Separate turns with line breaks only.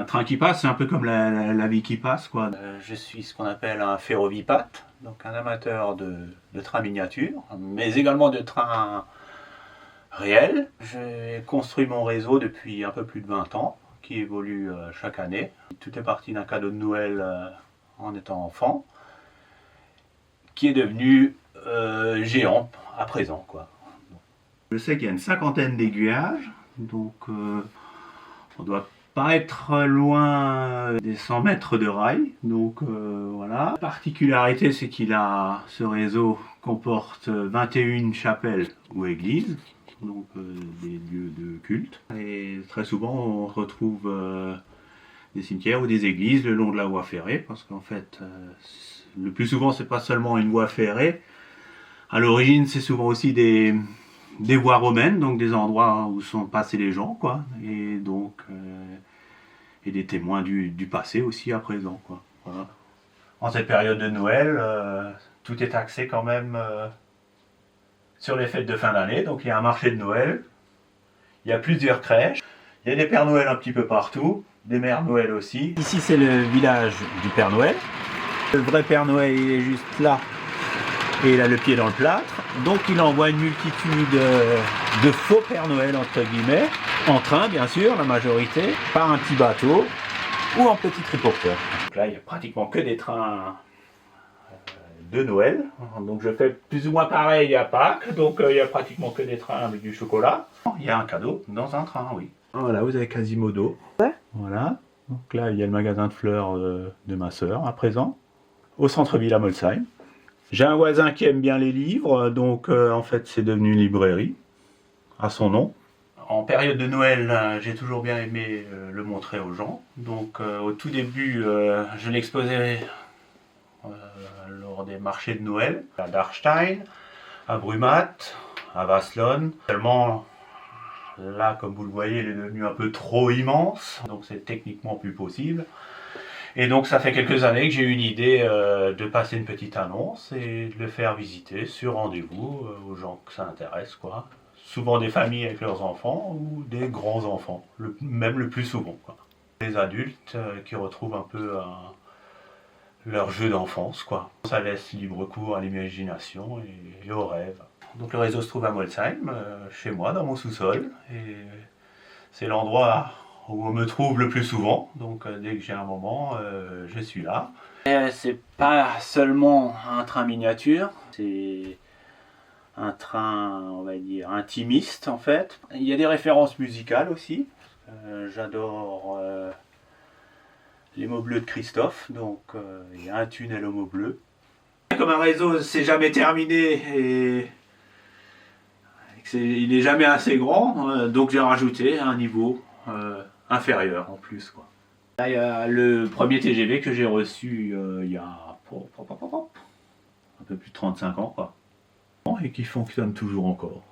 train qui passe, c'est un peu comme la vie qui passe, quoi. Je suis ce qu'on appelle un ferrovipate, donc un amateur de trains miniatures, mais également de trains réels. J'ai construit mon réseau depuis un peu plus de 20 ans, qui évolue chaque année. Tout est parti d'un cadeau de Noël en étant enfant, qui est devenu géant à présent, quoi. Je sais qu'il y a une cinquantaine d'aiguillages, donc on doit pas être loin des 100 mètres de rail, donc voilà. La particularité, c'est ce réseau comporte 21 chapelles ou églises, donc des lieux de culte. Et très souvent, on retrouve des cimetières ou des églises le long de la voie ferrée, parce qu'en fait, le plus souvent, c'est pas seulement une voie ferrée. À l'origine, c'est souvent aussi des voies romaines, donc des endroits où sont passés les gens, quoi, et donc et des témoins du passé aussi à présent, quoi. Voilà. En cette période de Noël, tout est axé quand même sur les fêtes de fin d'année. Donc il y a un marché de Noël, il y a plusieurs crèches, il y a des Pères Noël un petit peu partout, des Mères Noël aussi. Ici c'est le village du Père Noël. Le vrai Père Noël il est juste là et il a le pied dans le plâtre. Donc il envoie une multitude de faux Père Noël entre guillemets, en train bien sûr la majorité, par un petit bateau ou en petit triporteur. Donc là il n'y a pratiquement que des trains de Noël, donc je fais plus ou moins pareil à Pâques, donc il n'y a pratiquement que des trains avec du chocolat. Il y a un cadeau dans un train, oui. Voilà, vous avez Quasimodo. Ouais. Voilà, donc là il y a le magasin de fleurs de ma soeur à présent, au centre-ville à Molsheim. J'ai un voisin qui aime bien les livres, donc en fait c'est devenu une librairie, à son nom. En période de Noël, j'ai toujours bien aimé le montrer aux gens. Donc au tout début, je l'exposais lors des marchés de Noël, à Darstein, à Brumat, à Waslon. Seulement, là, comme vous le voyez, il est devenu un peu trop immense, donc c'est techniquement plus possible. Et donc ça fait quelques années que j'ai eu une idée de passer une petite annonce et de le faire visiter sur rendez-vous aux gens que ça intéresse, quoi. Souvent des familles avec leurs enfants ou des grands-enfants, même le plus souvent, quoi. Des adultes qui retrouvent un peu leur jeu d'enfance, quoi. Ça laisse libre cours à l'imagination et aux rêves. Donc le réseau se trouve à Molsheim, chez moi, dans mon sous-sol. Et c'est l'endroit où on me trouve le plus souvent, donc dès que j'ai un moment, je suis là. C'est pas seulement un train miniature, c'est un train, on va dire, intimiste en fait. Il y a des références musicales aussi. J'adore les mots bleus de Christophe, donc il y a un tunnel aux mots bleus. Comme un réseau, c'est jamais terminé et il n'est jamais assez grand, donc j'ai rajouté un niveau inférieur en plus, quoi. Là, il y a le premier TGV que j'ai reçu il y a un peu plus de 35 ans, quoi, et qui fonctionne toujours encore.